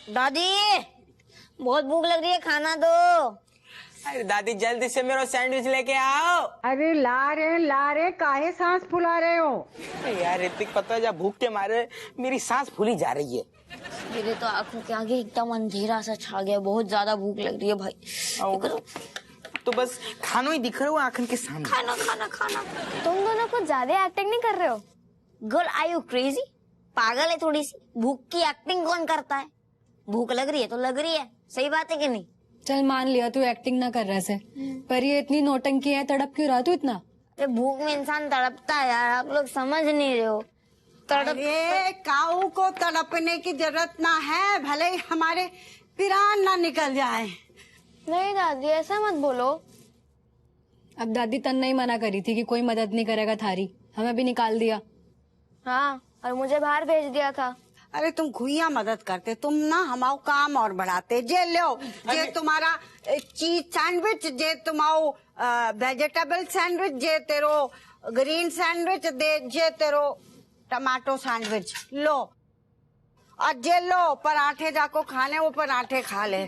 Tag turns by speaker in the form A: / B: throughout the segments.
A: दादी बहुत भूख लग रही है, खाना दो।
B: अरे दादी जल्दी से मेरा सैंडविच लेके आओ।
C: अरे ला रहे काहे सांस फुला रहे हो?
B: यार ऋतिक, पता है जब भूख के मारे मेरी सांस फूली जा रही है।
A: मेरे तो आंखों के आगे एकदम अंधेरा सा छा गया, बहुत ज्यादा भूख लग रही है भाई।
B: तो बस खाना ही दिख रहा है आंखों के सामने।
A: खाना खाना खाना।
D: तुम दोनों कुछ ज्यादा एक्टिंग नहीं कर रहे हो?
A: Girl are you crazy? पागल है थोड़ी सी? भूख की एक्टिंग कौन करता है? भूख लग रही है तो लग रही है, सही बात है कि नहीं?
E: चल मान लिया तू एक्टिंग ना कर रहे से, पर ये इतनी नौटंकी है, तड़प क्यों रहा तू इतना?
A: अरे भूख में इंसान तड़पता है यार, आप लोग समझ नहीं रहे हो।
C: अरे काऊ को तड़पने की जरूरत ना है, भले ही हमारे पिरान ना निकल जाए।
D: नहीं दादी ऐसा मत बोलो।
E: अब दादी तन्ने ही मना करी थी कि कोई मदद नहीं करेगा थारी, हमें भी निकाल दिया।
D: हाँ, और मुझे बाहर भेज दिया था।
C: अरे तुम खुइया मदद करते, तुम ना हमारा काम और बढ़ाते। जे लो, जे तुम्हारा चीज सैंडविच, जे तुम्हारो वेजिटेबल सैंडविच, जे तेरो ग्रीन सैंडविच, दे जे तेरो टमाटो सैंडविच लो। और जे लो पराठे जाको खाने, वो पराठे खा ले।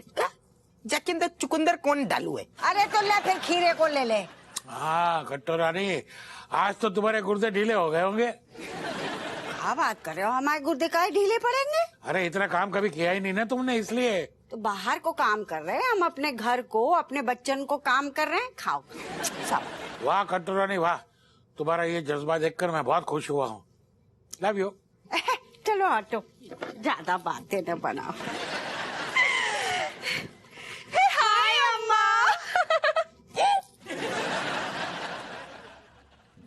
B: जाके अंदर चुकंदर कौन डालू है?
C: अरे तो ले फिर खीरे को ले ले।
F: हाँ कट्टो रानी, आज तो तुम्हारे गुर्दे ढीले हो गए होंगे।
C: क्या बात कर रहे हो, हमारे गुर्दे काहे ढीले पड़ेंगे?
F: अरे इतना काम कभी किया ही नहीं ना तुमने, इसलिए।
C: तो बाहर को काम कर रहे हैं हम, अपने घर को, अपने बच्चन को काम कर रहे हैं। खाओ सब।
F: वाह कट्टो रानी वाह, तुम्हारा ये जज्बा देखकर मैं बहुत खुश हुआ हूँ। Love you.
C: चलो हटो, ज्यादा बातें न बनाओ। हाय अम्मा।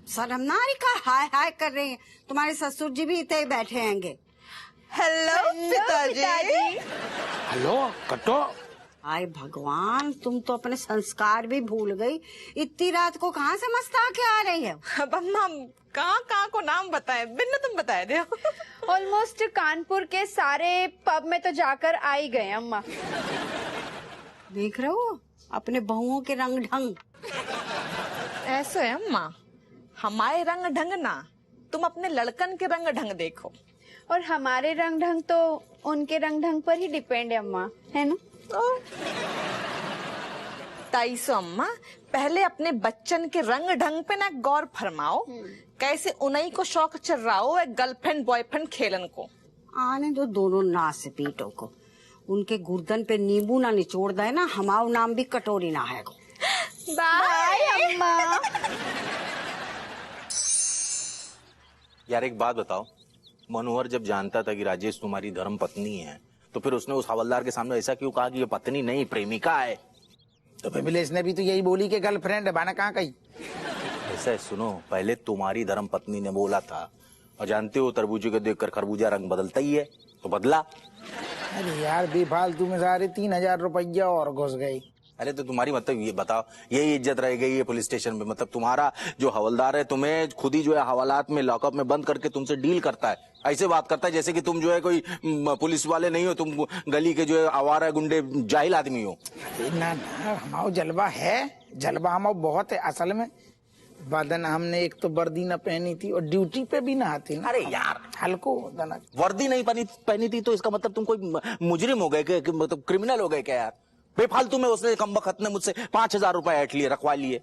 C: शर्मनारी का हाय हाय कर रही है, तुम्हारे ससुर जी भी इतने ही बैठे हैंगे।
B: हेलो पिताजी।
F: हेलो कट्टो।
C: हाय भगवान, तुम तो अपने संस्कार भी भूल गई। इतनी रात को कहाँ से मस्ता के आ रही है?
B: अब अम्मा कहाँ को नाम बताए, बिन्ना तुम बताए दे।
G: ऑलमोस्ट कानपुर के सारे पब में तो जाकर आ ही गए अम्मा।
C: देख रहे हो अपने बहुओं के रंग ढंग।
B: ऐसे है अम्मा, हमारे रंग ढंग ना, तुम अपने लड़कन के रंग ढंग देखो।
G: और हमारे रंग ढंग तो उनके रंग ढंग पर ही डिपेंड है अम्मा, है ना?
B: ताईसो अम्मा, पहले अपने बच्चन के रंग ढंग पे ना गौर फरमाओ। कैसे उन्हीं को शौक चल रहा हो गर्लफ्रेंड बॉयफ्रेंड खेलन को।
C: आने दो दोनों नासपीटों को, उनके गुर्दन पे नींबू ना निचोड़ दे ना, हमारा नाम भी कटोरी ना है।
G: बाय अम्मा।
H: यार एक बात बताओ, मनोहर जब जानता था कि राजेश तुम्हारी धर्म पत्नी है, तो फिर उसने उस हवलदार के सामने ऐसा क्यों कहा कि ये पत्नी नहीं प्रेमिका है?
I: तो विमलेश ने भी तो यही बोली कि गर्लफ्रेंड है, बाना कहाँ कही?
H: ऐसा है, सुनो, पहले तुम्हारी धर्म पत्नी ने बोला था, और जानते हो तरबूजे को देखकर खरबूजा रंग बदलता ही है, तो बदला।
I: अरे यार बेफालतू में सारे 3,000 रुपया और घुस गए।
H: अरे तो तुम्हारी मतलब ये बताओ, यही इज्जत रह गई है पुलिस स्टेशन में? मतलब तुम्हारा जो हवलदार है तुम्हें खुद ही जो है हवालात में लॉकअप में बंद करके तुमसे डील करता है, ऐसे बात करता है जैसे कि तुम जो है कोई पुलिस वाले नहीं हो, तुम गली के जो है आवारा गुंडे जाहिल आदमी हो।
I: ना ना, हमारा जलवा है, जलवा हमारा बहुत है असल में। बदन हमने एक तो वर्दी न पहनी थी और ड्यूटी पे भी ना आती ना।
H: अरे यार
I: हल्को
H: वर्दी नहीं पहनी थी तो इसका मतलब तुम कोई मुजरिम हो गए, मतलब क्रिमिनल हो गए क्या यार? बेफालतू में उसने कमबख्त ने मुझसे 5,000 रुपए ऐट लिए, रखवा लिए।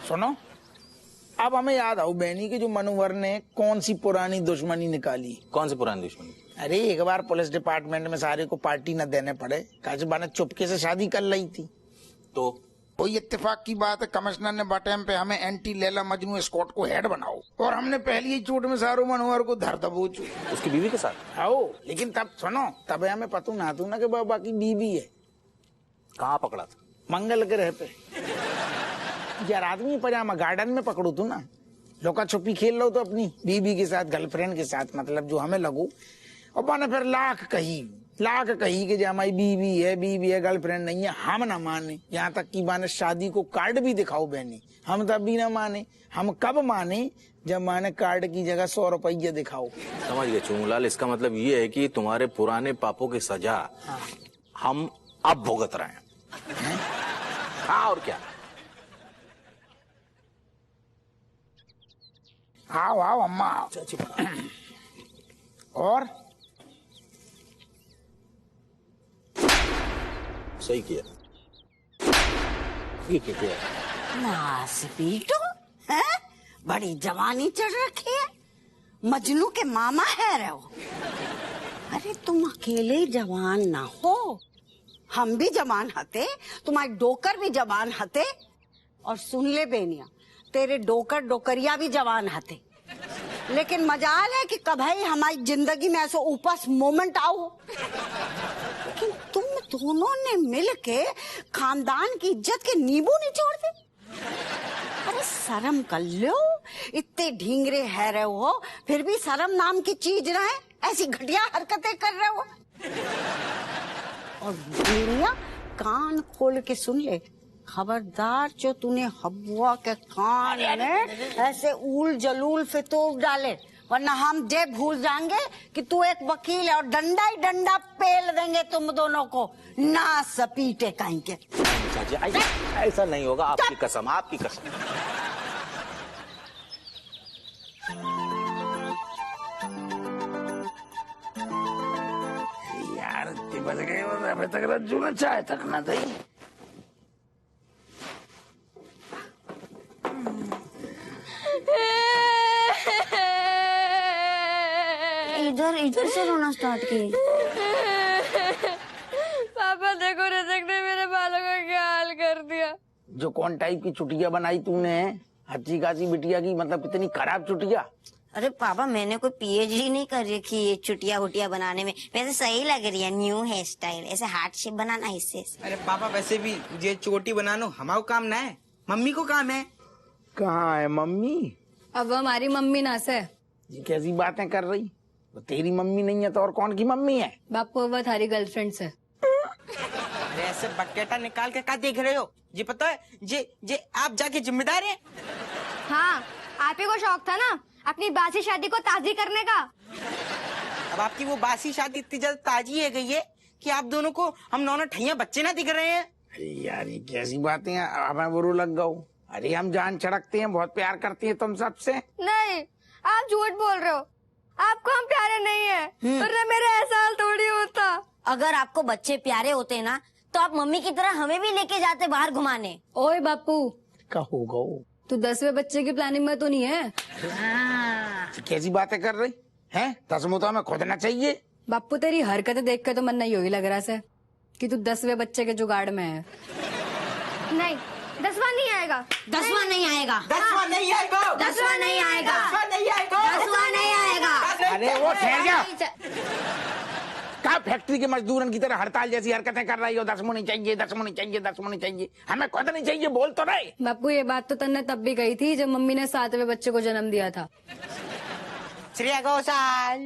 I: सुनो, अब हमें याद आओ बहनी की जो मनोहर ने कौन सी पुरानी दुश्मनी निकाली।
H: कौन सी पुरानी दुश्मनी?
I: अरे एक बार पुलिस डिपार्टमेंट में सारे को पार्टी न देने पड़े, काजबाने चुपके से शादी कर ली थी।
H: तो
I: कोई इत्तेफाक की बात है, कमिश्नर ने बाटेम पे हमें एंटी लैला मजनू स्क्वाड को हेड बनाओ, और हमने पहली ही चोट में सारू मनोहर को धर दबोचू।
H: उसकी बीवी के साथ?
I: आओ, लेकिन तब सुनो, तब हमें पता ना तू ना कि बाबा की बीवी है।
H: कहाँ पकड़ा था?
I: मंगल ग्रह पे। यार आदमी पजामा गार्डन में पकड़ू तू ना, लुका छुपी खेल लो तो अपनी बीबी के साथ, गर्लफ्रेंड के साथ, मतलब जो हमें लगू। और मैंने फिर लाख कही कि जो हमारी बीवी है गर्लफ्रेंड नहीं है, हम ना माने। यहाँ तक कि माने शादी को कार्ड भी दिखाओ बहनी, हम तब भी ना माने। हम कब माने? जब माने कार्ड की जगह 100 रुपये दिखाओ।
H: समझ गए चुंगलाल, इसका मतलब ये है कि तुम्हारे पुराने पापों की सजा हम अब भुगत रहे हैं। हाँ और क्या?
I: आओ आओ अम्मा। और
H: सही किया। ये क्या किया?
C: नास पीटो है, बड़ी जवानी चढ़ रखी है, मजनू के मामा है रे वो। अरे तुम अकेले जवान ना हो, हम भी जवान हते, तुम्हारे डोकर भी जवान हते, और सुन ले बेनिया, तेरे डोकर डोकरिया भी जवान हते। लेकिन मजाल है कि कभी हमारी जिंदगी में ऐसा ऊपर मोमेंट आओ। लेकिन तुम दोनों ने मिलके खानदान की इज्जत के नींबू निचोड़ दे। अरे शर्म कर लो, इतने ढींगरे है रहे हो, फिर भी शर्म नाम की चीज ना है, ऐसी घटिया हरकतें कर रहे हो। और बेनिया कान खोल के सुन ले, खबरदार जो तूने हब्बुआ के कान में ऐसे उल जलूल फितूर डाले, वरना हम जे भूल जाएंगे कि तू एक वकील है और डंडा ही डंडा पेल देंगे तुम दोनों को, ना सपीटे कहीं के।
H: चाची ऐसा नहीं होगा, आपकी कसम, आपकी कसम।
I: यार ते बच गए, अभी तक रज्जू ने चाय तक ना दी।
A: इधर इधर से रोना स्टार्ट किए।
D: पापा देखो, रजक ने मेरे बालों का क्या हाल कर दिया।
I: जो कौन टाइप की चुटिया बनाई तूने, हच्ची काची बिटिया की, मतलब इतनी खराब चुटिया।
A: अरे पापा, मैंने कोई पीएचडी नहीं कर रखी ये चुटिया वुटिया बनाने में, वैसे सही लग रही है, न्यू हेयर स्टाइल, ऐसे हार्ट शेप बनाना हिस्से से।
J: अरे पापा, वैसे भी ये चोटी बनानो हमारा काम ना है, मम्मी को काम है।
I: कहाँ है मम्मी?
E: अब हमारी मम्मी ना से।
I: ये कैसी बातें कर रही? वो तेरी मम्मी नहीं है तो और कौन की मम्मी है?
E: बापू वो थारी गर्लफ्रेंड से।
J: अरे ऐसे बकेटा निकाल के क्या देख रहे हो? जी पता है, जे आप जाके जिम्मेदार हैं।
D: हाँ, आप ही को शौक था ना अपनी बासी शादी को ताजी करने का।
J: अब आपकी वो बासी शादी इतनी ज्यादा ताजी है गई है कि आप दोनों को हम दोनों ठैया बच्चे ना दिख रहे हैं।
I: अरे यार ये कैसी बातें हैं, अब मैं बुरू लग गया हूँ। अरे हम जान छड़कते हैं, बहुत प्यार करती हैं तुम सबसे।
D: नहीं, आप झूठ बोल रहे हो, आपको हम प्यारे नहीं है, वरना मेरा ऐसा हाल थोड़ी होता।
A: अगर आपको बच्चे प्यारे होते ना तो आप मम्मी की तरह हमें भी लेके जाते बाहर घुमाने।
E: ओए बापू,
I: क्या होगा?
E: तू 10वें बच्चे की प्लानिंग में तो नहीं है?
I: कैसी बातें कर रही हैं? 10 तो हमें खोदना चाहिए।
E: बापू तेरी हरकतें देख के तो मन नहीं होगी लग रहा से कि तू 10वें बच्चे के जुगाड़ में है।
D: नहीं, 10वां नहीं आएगा।
A: 10वां नहीं आएगा।
J: 10वां नहीं आएगा।
A: 10वां नहीं आएगा।
J: 10वां नहीं आएगा।
A: 10वां नहीं आएगा।
I: अरे वो ठहर जा, क्या फैक्ट्री के मजदूरन की तरह हड़ताल जैसी हरकतें कर रही हो? 10वां नहीं चाहिए, 10वां नहीं चाहिए, 10वां नहीं चाहिए, हमें खुद नहीं चाहिए, बोल तो रहे।
E: बापू ये बात तो तन्ने तब भी कही थी जब मम्मी ने 7वें बच्चे को जन्म दिया था।
J: श्रेया घोषाल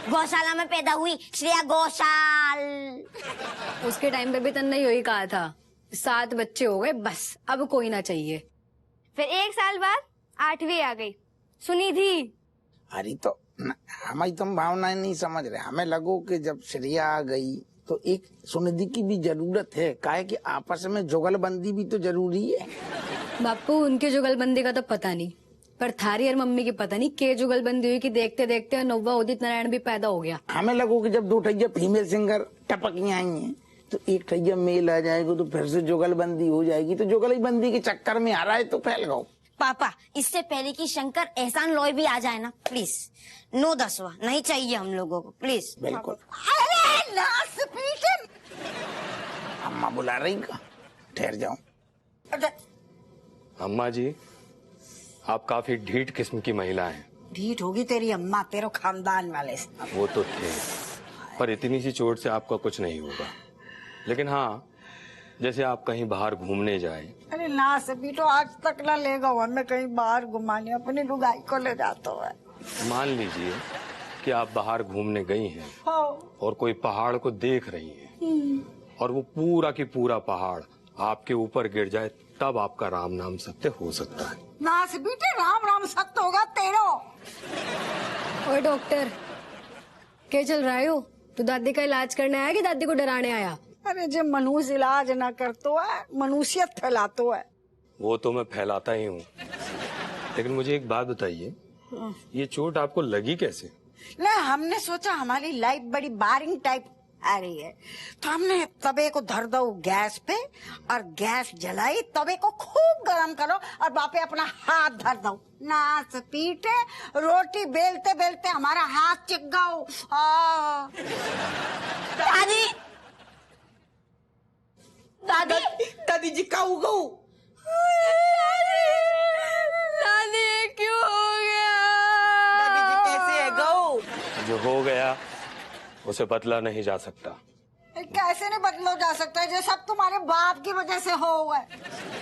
A: गौशाला में पैदा हुई श्रेया घोषाल।
E: उसके टाइम पे भी तन्ने यही कहा था, 7 बच्चे हो गए बस, अब कोई ना चाहिए।
D: फिर 1 साल बाद 8वीं आ गई, सुनी थी।
I: अरे तो हमारी तुम भावनाएं नहीं समझ रहे। हमें लगो कि जब श्रेया आ गई तो एक सुनिधि की भी जरूरत है, काहे कि आपस में जुगलबंदी भी तो जरूरी है।
E: बापू उनकी जुगलबंदी का तो पता नहीं, पर थारी और मम्मी की पता नहीं के जुगलबंदी हुई कि देखते देखते नौवा उदित नारायण भी पैदा हो गया।
I: हमें लगो कि जब 2 ठैया फीमेल सिंगर टपकी आई हैं तो 1 ठैया मेल आ जाएगा, तो फिर से जुगलबंदी हो जाएगी। तो जुगलबंदी के चक्कर में आ रहा है तो फैल गओ।
A: पापा, इससे पहले कि शंकर एहसान लॉय भी आ जाए ना, प्लीज नो 10वां नहीं चाहिए हम लोगों को, प्लीज।
I: बिल्कुल।
C: अरे नास पीटे।
I: अम्मा बुला रही का, ठहर जाओ।
K: अम्मा जी, आप काफी ढीठ किस्म की महिला हैं।
C: ढीठ होगी तेरी अम्मा, तेरे खानदान वाले से।
K: वो तो थे, पर इतनी सी चोट से आपका कुछ नहीं होगा। लेकिन हाँ, जैसे आप कहीं बाहर घूमने जाए।
C: अरे ना से भी तो आज तक ना ले गो हमें कहीं बाहर घुमाने, अपनी लुगाई को ले जाता है।
K: मान लीजिए कि आप बाहर घूमने गई हैं और कोई पहाड़ को देख रही हैं और वो पूरा की पूरा पहाड़ आपके ऊपर गिर जाए, तब आपका राम नाम सत्य हो सकता है।
C: ना से बेटे राम राम सत्य होगा तेरो।
E: ओए डॉक्टर, क्या चल रहा है हो? तू दादी का इलाज करने आया कि दादी को डराने आया?
C: अरे जो मनुष्य इलाज ना करतो है, मनुष्यत फैलातो है।
K: वो तो मैं फैलाता ही हूँ, लेकिन मुझे एक बात बताइए, ये चोट आपको लगी कैसे?
C: ना हमने सोचा हमारी लाइफ बड़ी बोरिंग टाइप आ रही है। तो हमने तवे को धर दो गैस पे और गैस जलाई, तवे को खूब गरम करो और बापे अपना हाथ धर दो। नाच पीटे रोटी बेलते बेलते हमारा हाथ चिक गओ।
A: दादी दादी
J: दादी जी का हो गऊ?
D: दादी ये क्यों हो गया?
J: दादी जी कैसे है गऊ?
K: जो हो गया उसे बदला नहीं जा सकता।
C: कैसे नहीं बदलो जा सकता है? जो सब तुम्हारे बाप की वजह से हो हुआ है।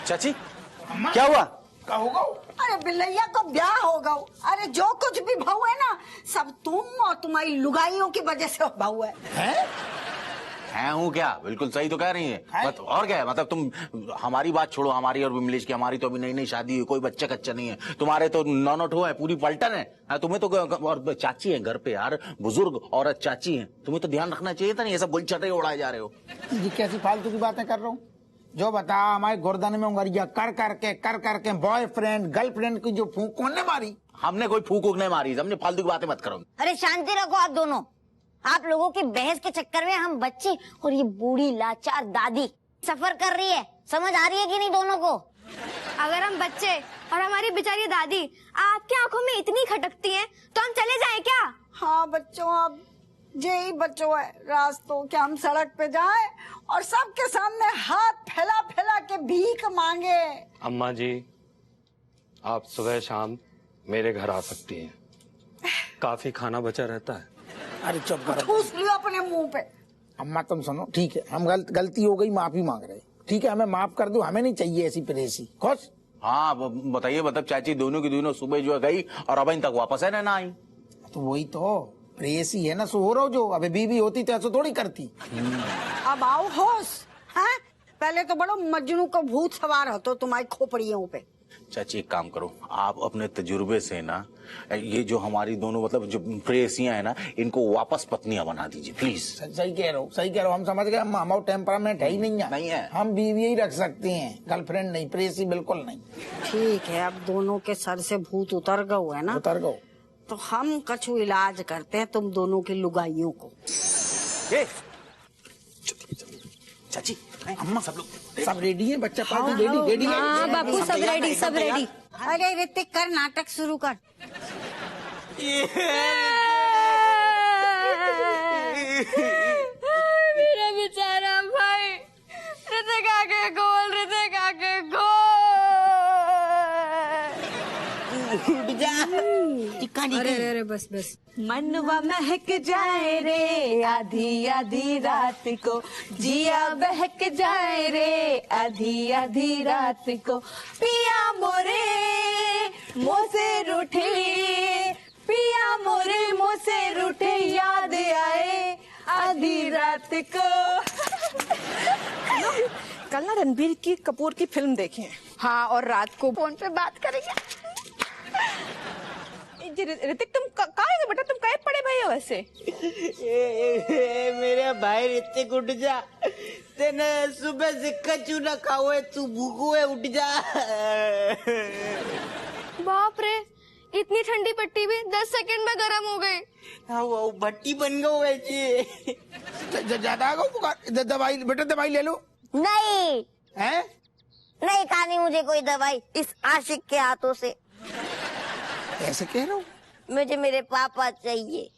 H: चाची क्या हुआ?
I: का होगा?
C: अरे बिल्लैया को ब्याह हो गया। अरे जो कुछ भी भाव है ना, सब तुम और तुम्हारी लुगाइयों की वजह से भाव है।
H: हैं हूँ क्या? बिल्कुल सही तो कह रही है। और क्या है, मतलब तुम हमारी बात छोड़ो, हमारी और विमलेश की। हमारी तो अभी नई नई शादी हुई, कोई बच्चा कच्चा नहीं है। तुम्हारे तो नौ है, पूरी पलटन है। तुम्हें तो और चाची है घर पे यार, बुजुर्ग औरत चाची है। तुम्हें तो ध्यान रखना चाहिए था। नहीं, ये सब गुलछटे उड़ाए जा रहे हो।
I: ये कैसी फालतू की बातें कर रहा हूँ? जो बता, हमारे गर्दन में उंगलियां कर करके बॉयफ्रेंड गर्लफ्रेंड की जो फूंक कौन ने मारी?
H: हमने कोई फूक नहीं मारी। हमने फालतू की बातें मत करो।
A: अरे शांति रखो आप दोनों। आप लोगों की बहस के चक्कर में हम बच्चे और ये बूढ़ी लाचार दादी सफर कर रही है। समझ आ रही है कि नहीं दोनों को?
D: अगर हम बच्चे और हमारी बेचारी दादी आपकी आंखों में इतनी खटकती हैं, तो हम चले जाएं क्या?
C: हाँ बच्चों, अब यही बच्चों है रास्तों क्या हम सड़क पे जाएं और सबके सामने हाथ फैला फैला के भीख मांगे?
K: अम्मा जी, आप सुबह शाम मेरे घर आ सकती हैं। काफी खाना बचा रहता है।
I: अरे चुप करो।
C: ठूस लियो अपने मुंह पे।
I: अम्मा तुम सुनो, ठीक है, हम गलती हो गई, माफी मांग रहे। ठीक है, हमें माफ कर दो। हमें नहीं चाहिए ऐसी परेशी। खुश?
H: हाँ बताइए, मतलब चाची दोनों की दोनों सुबह जो है गई और अब तक वापस है ना आई।
I: तो वही तो प्रेयसी है ना, सो हो रहा जो। अबे बीवी होती तो ऐसा थोड़ी करती।
C: अब आओ होश। हाँ, पहले तो बड़ो मजनू को भूत सवार हो तो तुम्हारी खोपड़ियों पे।
H: चाची एक काम करो, आप अपने तजुर्बे से ना ये जो हमारी दोनों मतलब जो प्रेयसियां है ना, इनको वापस पत्नियां बना दीजिए प्लीज।
I: सही कह रहे हो, सही कह रहे हो। हम समझ गए, हमारा टेम्परामेंट है ही नहीं है। हम बीवी ही रख सकते हैं, गर्लफ्रेंड नहीं, प्रेयसी बिल्कुल नहीं।
C: ठीक है, अब दोनों के सर से भूत उतर गए है ना?
I: उतर गए
C: तो हम कछु इलाज करते हैं तुम दोनों की लुगाइयों को।
H: चाची अम्मा सब लोग
I: सब रेडी है? बच्चा पार्टी रेडी है?
E: हाँ बापू, सब रेडी, सब रेडी।
C: अरे ऋतिक कर, नाटक शुरू कर।
D: मेरा बेचारा भाई, ऋतिक आके गोल, ऋतिक आके गोल।
E: अरे अरे बस बस।
B: मनवा महक जाए रे आधी आधी रात को, जिया बहक जाए रे आधी आधी रात को। पिया मोरे मोसे रूठे, पिया मोरे मोसे रूठे, याद आए आधी रात को। कल ना रणबीर की कपूर की फिल्म देखें।
G: हाँ, और रात को
D: फोन पे बात करेंगे।
B: ऋतिक तुम कहाँ है बेटा? तुम कहीं पड़े भाई हो वैसे?
J: मेरे भाई ऋतिक उठ जा, तेने सुबह से कचू न खाओ है, तू भूखो है, उठ जा।
D: बाप रे, इतनी ठंडी पट्टी भी 10 सेकंड में गर्म हो गई।
J: हाँ वो भट्टी बन गई वैसे।
I: ज्यादा आ गई दवाई बेटा, दवाई ले लो।
A: नहीं
I: है?
A: नहीं खानी मुझे कोई दवाई इस आशिक के हाथों से।
I: ऐसे कह रहा हूँ?
A: मुझे मेरे पापा चाहिए।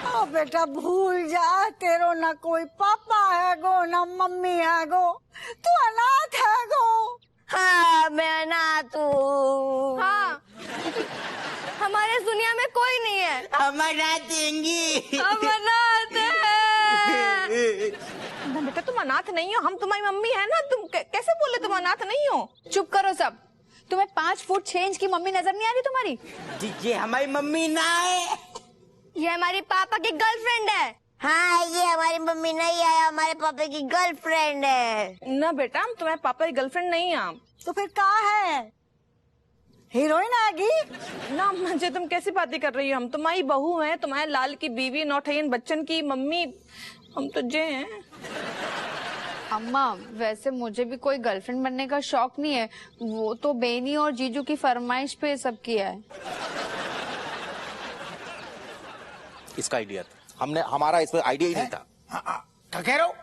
C: ओ बेटा भूल जा, तेरो ना कोई पापा है गो ना मम्मी है गो, तू अनाथ है गो।
A: हाँ मैं अनाथ हूँ।
D: हाँ, हमारे इस दुनिया में कोई नहीं है।
J: हम अनाथ देंगी।
D: हम अनाथ हैं।
B: बेटा तुम अनाथ नहीं हो, हम तुम्हारी मम्मी है ना। तुम कैसे बोले तुम अनाथ नहीं हो?
G: चुप करो सब। तुम्हें 5 फुट 6 इंच की मम्मी नजर नहीं आ रही तुम्हारी?
J: ये हमारी मम्मी ना है,
D: ये हमारी पापा की गर्लफ्रेंड है।
A: हाँ ये हमारी मम्मी नहीं है, हमारे पापा की गर्लफ्रेंड है।
B: ना बेटा, हम तुम्हारे पापा की गर्लफ्रेंड नहीं है।
C: तो फिर कहाँ है? हीरोइन आ गई
B: ना मुझे, तुम कैसी बातें कर रही हो? हम तुम्हारी बहू हैं, तुम्हारे लाल की बीवी, नौठैयन बच्चन की मम्मी। हम तो जे हैं।
G: अम्मा, वैसे मुझे भी कोई गर्लफ्रेंड बनने का शौक नहीं है, वो तो बेनी और जीजू की फरमाइश पे सब किया है।
H: इसका आइडिया था, हमारा इसमें आइडिया ही नहीं था।
I: क्या कह रहे हो?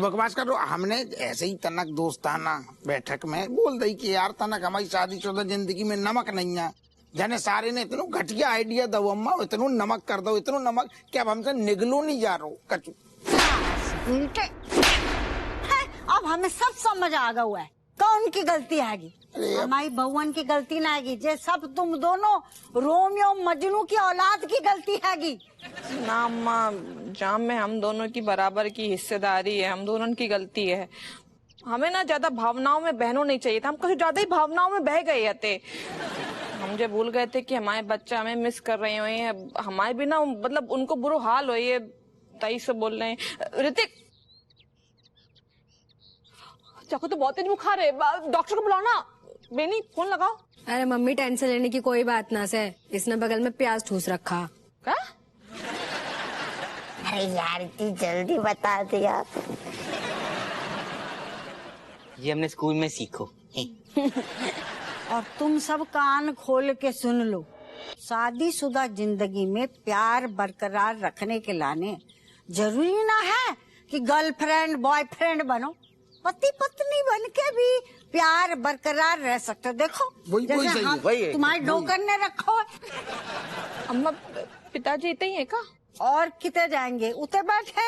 I: बकवास कर रहे हो। हमने ऐसे ही तनक दोस्ताना बैठक में बोल दी कि यार तनक हमारी शादीशुदा जिंदगी में नमक नहीं है। जाने सारे ने इतनो घटिया आइडिया दो अम्मा, इतनो नमक कर दो, इतनो नमक कि अब हमसे निगलो नहीं जा रहा कचू।
C: अब हमें सब समझ आ गया हुआ है कौन की गलती हैगी। हमारी भगवान की गलती ना हैगी, जे सब तुम दोनों रोमियो मजनू की औलाद की गलती हैगी।
B: ना अम्मा, जाम में हम दोनों की बराबर की हिस्सेदारी है, हम दोनों की गलती है। हमें ना ज्यादा भावनाओं में बहनो नहीं चाहिए था, हम कुछ ज्यादा ही भावनाओं में बह गए थे। हम जो भूल गए थे कि हमारे बच्चा हमें मिस कर रहे हैं, हमारे बिना मतलब उनको बुरा हाल हो, ये तई से बोल रहे हैं। ऋतिक चाकू तो बहुत तेज बुखार है, डॉक्टर को बुलाओ ना। बेनी फोन लगाओ।
E: अरे मम्मी टेंशन लेने की कोई बात ना से, इसने बगल में प्याज ठूस रखा।
B: क्या?
A: अरे यार इतनी जल्दी बता दिया।
J: ये हमने स्कूल में सीखो।
C: और तुम सब कान खोल के सुन लो, शादीशुदा जिंदगी में प्यार बरकरार रखने के लाने जरूरी ना है कि गर्लफ्रेंड बॉयफ्रेंड बनो, पति पत्नी बन के भी प्यार बरकरार रह सकते हो। देखो
I: वही
C: जैसे हम तुम्हारे डोकर ने रखो है।
B: अम्मा पिताजी इतने ही है का?
C: और कितने जाएंगे, उते बैठे।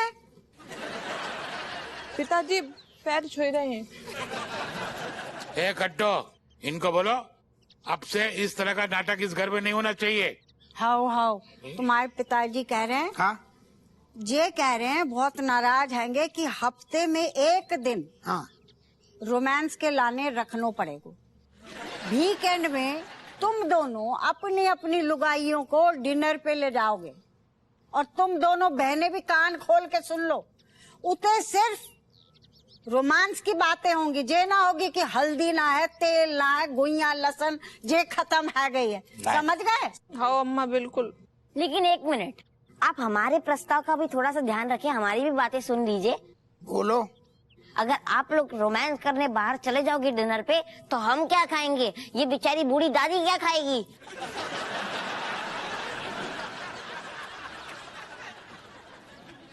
B: पिताजी पैर छुए रहे हैं।
F: ए कट्टो, इनको बोलो अब से इस तरह का नाटक इस घर में नहीं होना चाहिए।
C: हाउ तुम्हारे पिताजी कह रहे हैं।
I: हाँ
C: ये कह रहे हैं बहुत नाराज हैंगे कि हफ्ते में एक दिन
I: हाँ
C: रोमांस के लाने रखना पड़ेगा। वीकेंड में तुम दोनों अपनी अपनी लुगाइयों को डिनर पे ले जाओगे, और तुम दोनों बहनें भी कान खोल के सुन लो, उते सिर्फ रोमांस की बातें होंगी। जे ना होगी कि हल्दी ना है, तेल ना है, गुइया लहसुन जे खत्म है गई है। समझ गए?
B: हाँ अम्मा बिल्कुल।
A: लेकिन एक मिनट, आप हमारे प्रस्ताव का भी थोड़ा सा ध्यान रखें, हमारी भी बातें सुन लीजिए।
I: बोलो।
A: अगर आप लोग रोमांस करने बाहर चले जाओगे डिनर पे, तो हम क्या खाएंगे? ये बेचारी बूढ़ी दादी क्या खाएगी?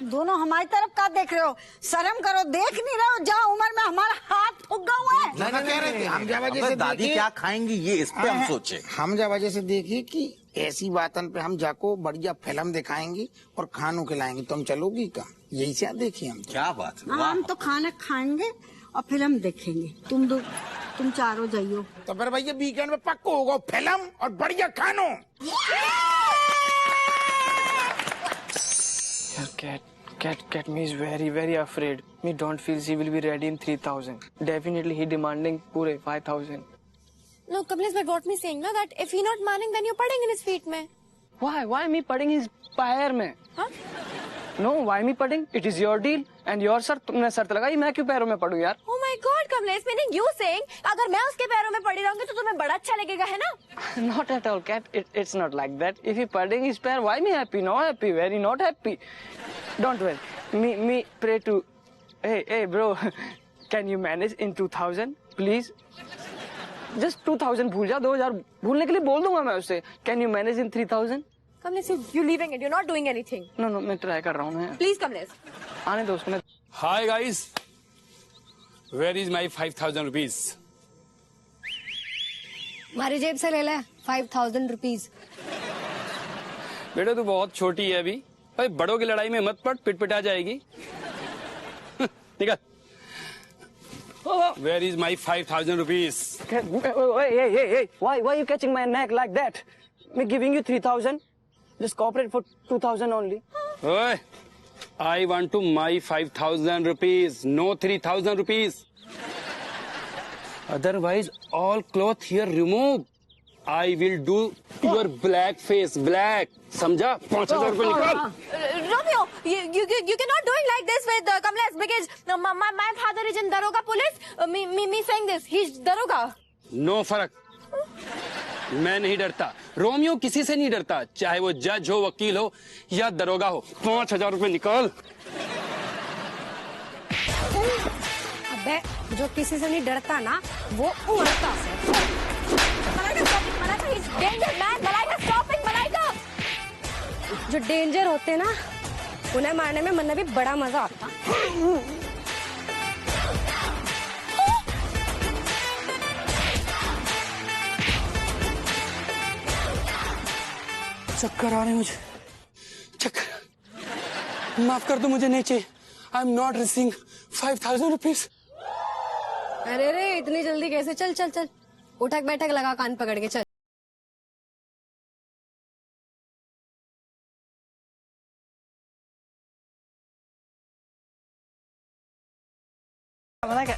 C: दोनों हमारी तरफ का देख रहे हो? शर्म करो, देख नहीं रहे हो जहाँ उम्र में हमारा हाथ फुग्गा हुआ है।
H: नहीं,
I: कह रहे थे हम जब वजह से
H: दादी क्या खाएंगी ये इस पे हम सोचे।
I: हम जब वजह से देखी कि ऐसी बातन पे हम जाको बढ़िया फिल्म दिखाएंगी और खानों खिलाएंगे, तुम चलोगी का? यही से देखी हम।
H: क्या बात है।
C: हम तो खाना खाएंगे और फिल्म देखेंगे, तुम चारों जाइयो।
I: तो फिर भैया वीकेंड में पक्को होगा फिल्म और बढ़िया खानो।
L: Cat me is very afraid. Me don't feel she will be ready in 3,000. Definitely he demanding pure 5,000.
D: No, Kamlesh, but what me saying, na, that if he not manning, then you're putting in his feet में.
L: Why me putting his पैर में?
D: Huh?
L: No, why me putting? It is your deal and your शर्त, तुमने शर्त लगाई, मैं क्यों पैरों में पड़ूं यार?
D: Oh my God, Kamlesh, meaning you saying अगर मैं उसके पैरों में पड़ी रहूंगी तो तुम्हें बड़ा अच्छा लगेगा, है ना?
L: Not at all, Cat. It's not like that. If he putting his पैर, why me happy? No happy, very not happy. Don't worry. Me pray to. Hey, bro. Can you manage in 2,000, please? Just 2,000 भूल जा, 2,000 भूलने के लिए बोल दूंगा मैं उससे. Can you manage in 3,000?
D: Kamlesh, you're leaving it. You're not doing anything.
L: No, मैं ट्राई कर रहा हूँ मैं.
D: Please, Kamlesh.
L: आने दो उसको.
K: Hi guys, where is my 5,000 rupees?
E: हमारी जेब से ले ले 5,000 रुपीज।
K: बेटा तू बहुत छोटी है अभी, भाई बड़ों की लड़ाई में मत पड़, पिटपिटा जाएगी। निकल। Where is my 5,000 rupees?
L: Hey, why you catching my neck like that? Me giving you 3,000. Just cooperate for 2,000 only.
K: Oi, I want to my 5,000 rupees, no 3,000 rupees. Otherwise, all cloth here remove. I will do your black face black. समझा? 5,000 रुपए निकाल.
D: Romeo, you cannot doing like this with Kamlesh because my father is in Daroga police. Me saying this, he's Daroga.
K: No फर्क. मैं नहीं डरता. Romeo किसी से नहीं डरता, चाहे वो जज हो, वकील हो या दरोगा हो. 5,000 रुपए निकाल.
E: अबे जो किसी से नहीं डरता ना, वो उड़ता से.
D: Danger man, Malaika, stop it, Malaika.
E: जो डेंजर होते ना,
D: उन्हें मारने में मन भी बड़ा मजा आता।
L: चक्कर आ रहे हैं मुझे, चक्कर। माफ कर दो, मुझे नहीं चाहिए। I am not receiving 5000 rupees.
E: अरे रे इतनी जल्दी कैसे? चल चल चल, उठक बैठक लगा कान पकड़ के, चल।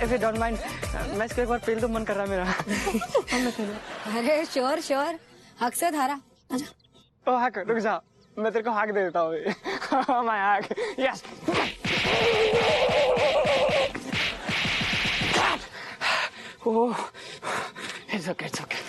L: If you don't mind, मैं इसको एक बार पेल तो मन कर रहा है मेरा।
E: अरे श्योर श्योर, हक से धारा। आजा।
L: ओ हक, रुक जा, मैं तेरे को हक दे देता हूँ। मैं हक, yes. Oh, it's okay, it's okay.